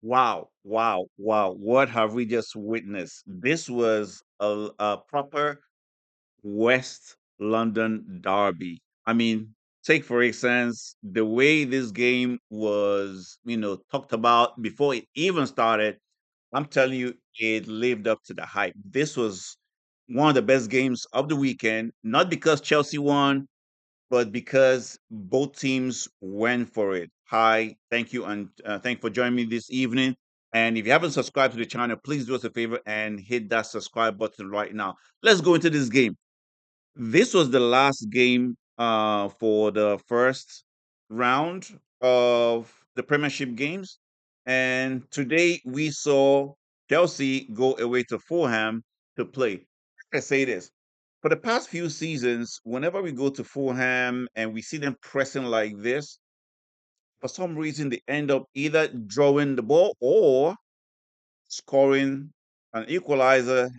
Wow, wow, wow. What have we just witnessed? This was a proper West London derby. I mean, take for instance the way this game was, talked about before it even started. I'm telling you, it lived up to the hype. This was one of the best games of the weekend, not because Chelsea won, but because both teams went for it. Hi, thank you, and thank you for joining me this evening. And if you haven't subscribed to the channel, please do us a favor and hit that subscribe button right now. Let's go into this game. This was the last game for the first round of the Premiership games. And today we saw Chelsea go away to Fulham to play. I say this. For the past few seasons, whenever we go to Fulham and we see them pressing like this, for some reason they end up either drawing the ball or scoring an equalizer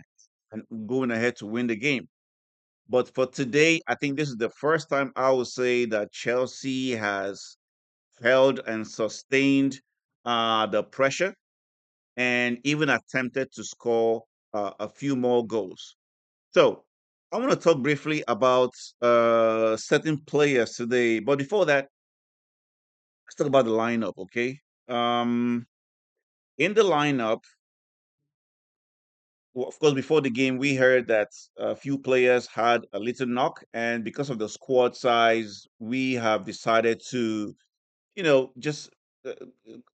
and going ahead to win the game. But for today, I think this is the first time I would say that Chelsea has held and sustained the pressure and even attempted to score a few more goals. So I want to talk briefly about certain players today. But before that, let's talk about the lineup, okay? Um, in the lineup, well, of course, before the game, we heard that a few players had a little knock, and because of the squad size, we have decided to, just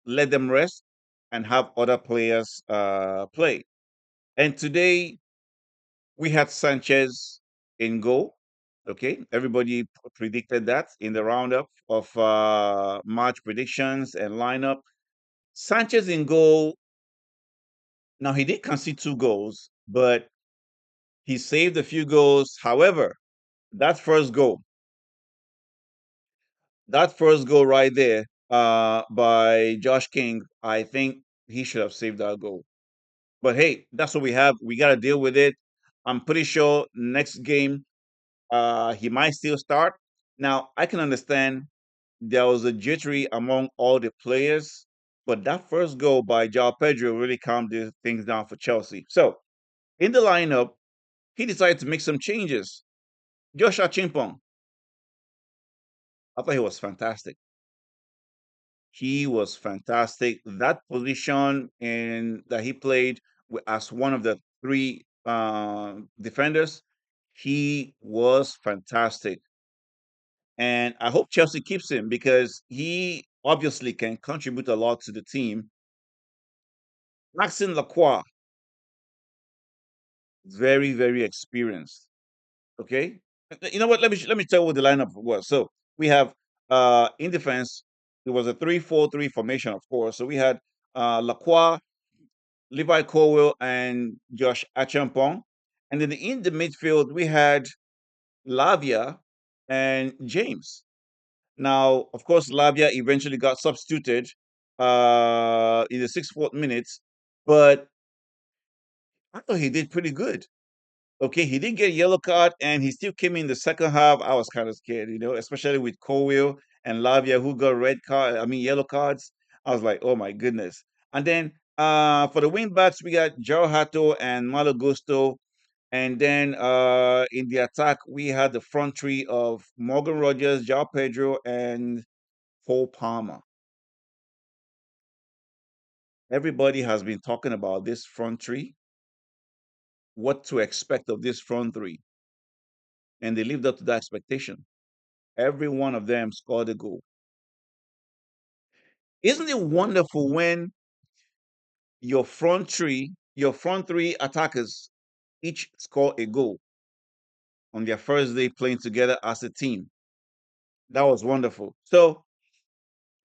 let them rest and have other players play. And today we had Sanchez in goal. Okay, everybody predicted that in the roundup of March predictions and lineup. Sanchez in goal. Now he did concede two goals, but he saved a few goals. However, that first goal, that first goal right there, by Josh King, I think he should have saved that goal. But hey, that's what we have. We got to deal with it. I'm pretty sure next game, he might still start. Now, I can understand there was a jittery among all the players, but that first goal by João Pedro really calmed things down for Chelsea. So, in the lineup, he decided to make some changes. Joshua Chimpong, I thought he was fantastic. He was fantastic. That position in that he played as one of the three defenders, he was fantastic. And I hope Chelsea keeps him because he obviously can contribute a lot to the team. Maxime Lacroix, very, very experienced. Okay. You know what? Let me tell you what the lineup was. So we have in defense, it was a 3-4-3 formation, of course. So we had Lacroix, Levi Colwell, and Josh Achampong. And then in the midfield, we had Lavia and James. Now, of course, Lavia eventually got substituted in the 64th minute, but I thought he did pretty good. Okay, he didn't get a yellow card, and he still came in the second half. I was kind of scared, especially with Colwell and Lavia who got yellow cards. I was like, oh my goodness. And then for the wing backs, we got Joe Hato and Malo Gusto. And then in the attack, we had the front three of Morgan Rogers, João Pedro, and Cole Palmer. Everybody has been talking about this front three, what to expect of this front three, and they lived up to that expectation. Every one of them scored a goal. Isn't it wonderful when your front three attackers each score a goal on their first day playing together as a team? That was wonderful. So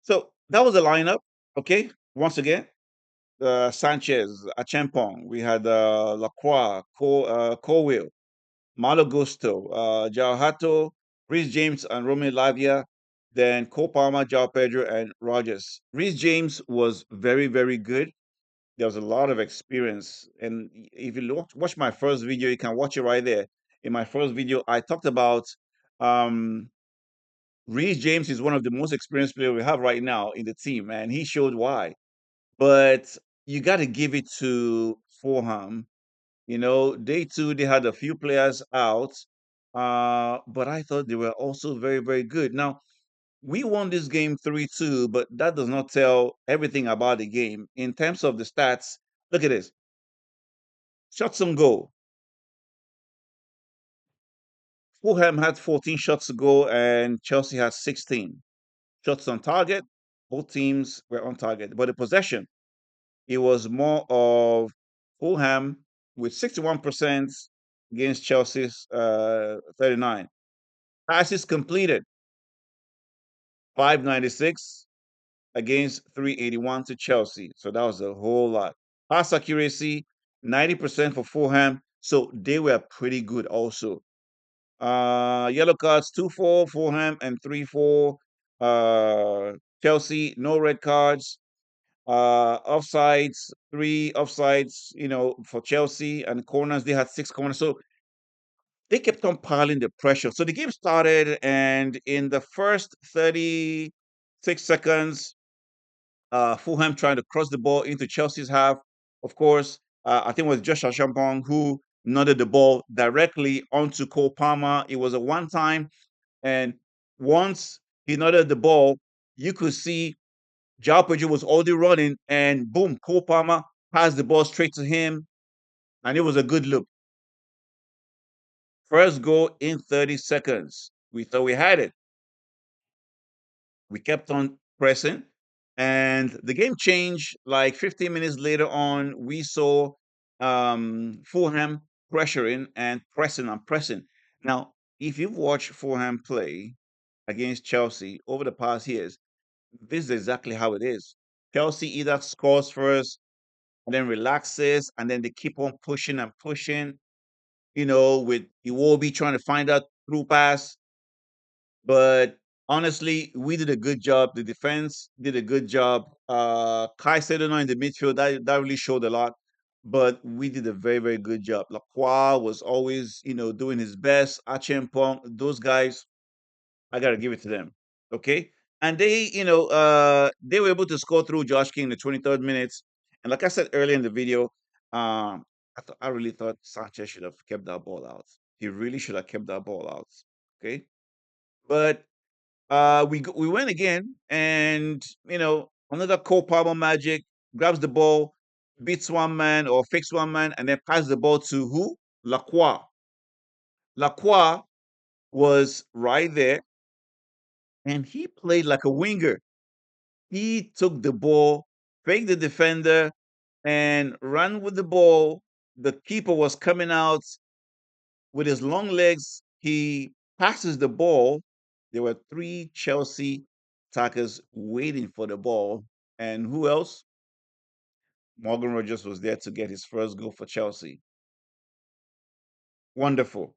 that was the lineup. Okay, once again, Sanchez, Achempong, we had Lacroix, Colwill, Malo Gusto, João Hato, Reece James, and Romeo Lavia. Then Cole Palmer, João Pedro, and Rogers. Reece James was very, very good. There was a lot of experience. And if you watch my first video, you can watch it right there. In my first video, I talked about um, Reece James is one of the most experienced players we have right now in the team, and he showed why. but you got to give it to Fulham. Day two, they had a few players out, but I thought they were also very, very good. Now, we won this game 3-2, but that does not tell everything about the game. In terms of the stats, look at this: shots on goal. Fulham had 14 shots to go, and Chelsea had 16 shots on target. Both teams were on target, but the possession, it was more of Fulham with 61% against Chelsea's 39. Passes completed 596 against 381 to Chelsea. So that was a whole lot. Pass accuracy 90% for Fulham. So they were pretty good also. Yellow cards 2-4 Fulham and 3-4 Chelsea. No red cards. Offsides, three offsides, for Chelsea, and corners, they had six corners. So they kept on piling the pressure. So the game started, and in the first 36 seconds, Fulham trying to cross the ball into Chelsea's half. Of course, I think it was Josh Champong who nodded the ball directly onto Cole Palmer. It was a one time, and once he nodded the ball, you could see João Pedro was already running, and boom, Cole Palmer passed the ball straight to him, and it was a good look. First goal in 30 seconds. We thought we had it. We kept on pressing, and the game changed. Like 15 minutes later on, we saw Fulham pressuring and pressing and pressing. Now, if you've watched Fulham play against Chelsea over the past years, this is exactly how it is. Chelsea either scores first and then relaxes, and then they keep on pushing and pushing, with Iwobi trying to find out through pass. But honestly, we did a good job. The defense did a good job. Kai Sedona in the midfield, that really showed a lot. But we did a very, very good job. Lacroix was always, doing his best. Achempong, those guys, I gotta give it to them. Okay. And they were able to score through Josh King in the 23rd minutes. And like I said earlier in the video, I really thought Sanchez should have kept that ball out. He really should have kept that ball out. Okay. But we went again, and another Cole Palmer magic, grabs the ball, beats one man or fakes one man, and then passes the ball to who? Lacroix. Lacroix was right there, and he played like a winger. He took the ball, faked the defender, and ran with the ball. The keeper was coming out with his long legs. He passes the ball. There were three Chelsea attackers waiting for the ball. And who else? Morgan Rogers was there to get his first goal for Chelsea. Wonderful.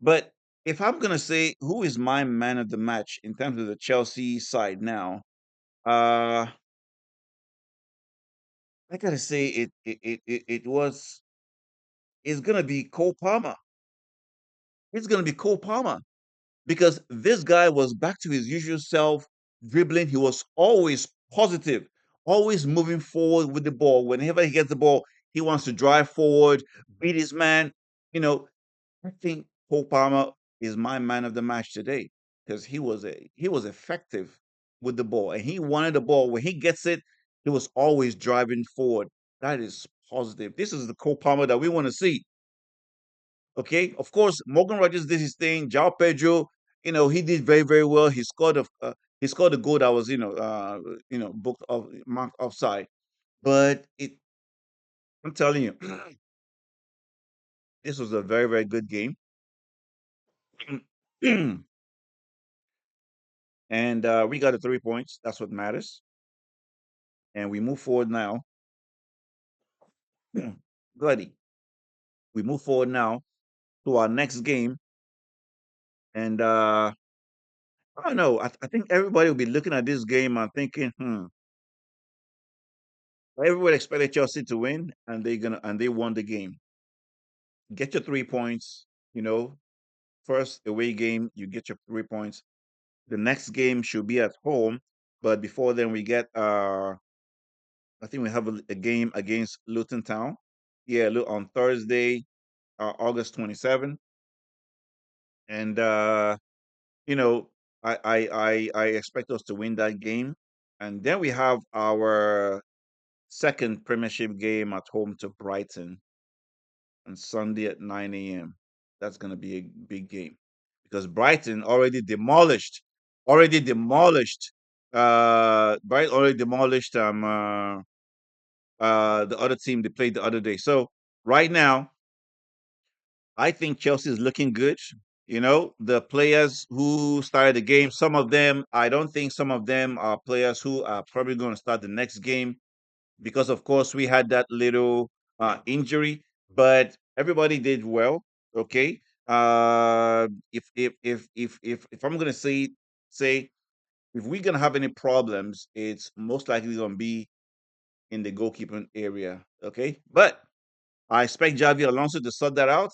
But if I'm going to say who is my man of the match in terms of the Chelsea side now, uh, I gotta say it's gonna be Cole Palmer. It's gonna be Cole Palmer because this guy was back to his usual self, dribbling. He was always positive, always moving forward with the ball. Whenever he gets the ball, he wants to drive forward, beat his man. You know, I think Cole Palmer is my man of the match today because he was effective with the ball and he wanted the ball. When he gets it, he was always driving forward. That is positive. This is the Cole Palmer that we want to see. Okay, of course, Morgan Rogers did his thing. João Pedro, he did very very well. He scored a goal that was booked off marked offside. But I'm telling you, this was a very very good game. And we got the 3 points. That's what matters. And we move forward now. Bloody. We move forward now to our next game. And I don't know. I think everybody will be looking at this game and thinking, everybody expected Chelsea to win, and they won the game. Get your 3 points. You know, first away game, you get your 3 points. The next game should be at home, but before then, we get I think we have a game against Luton Town. Yeah, on Thursday, August 27th. And you know, I expect us to win that game. And then we have our second Premiership game at home to Brighton on Sunday at 9 a.m. That's going to be a big game because Brighton already demolished, Brighton already demolished the other team they played the other day. So right now, I think Chelsea is looking good. You know, the players who started the game, some of them, I don't think some of them are players who are probably going to start the next game because, of course, we had that little injury, but everybody did well. Okay. If I'm going to say if we're going to have any problems, it's most likely going to be in the goalkeeping area. Okay. But I expect Javi Alonso to sort that out.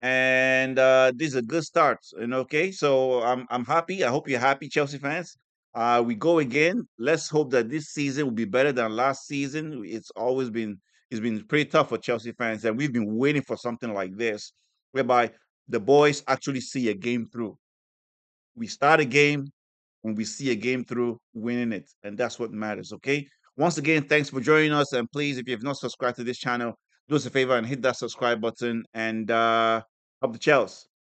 And this is a good start. And okay, so I'm happy. I hope you're happy, Chelsea fans. We go again. Let's hope that this season will be better than last season. It's been pretty tough for Chelsea fans, and we've been waiting for something like this, whereby the boys actually see a game through. We start a game and we see a game through winning it. And that's what matters. Okay. Once again, thanks for joining us. And please, if you have not subscribed to this channel, do us a favor and hit that subscribe button and up the Chelsea.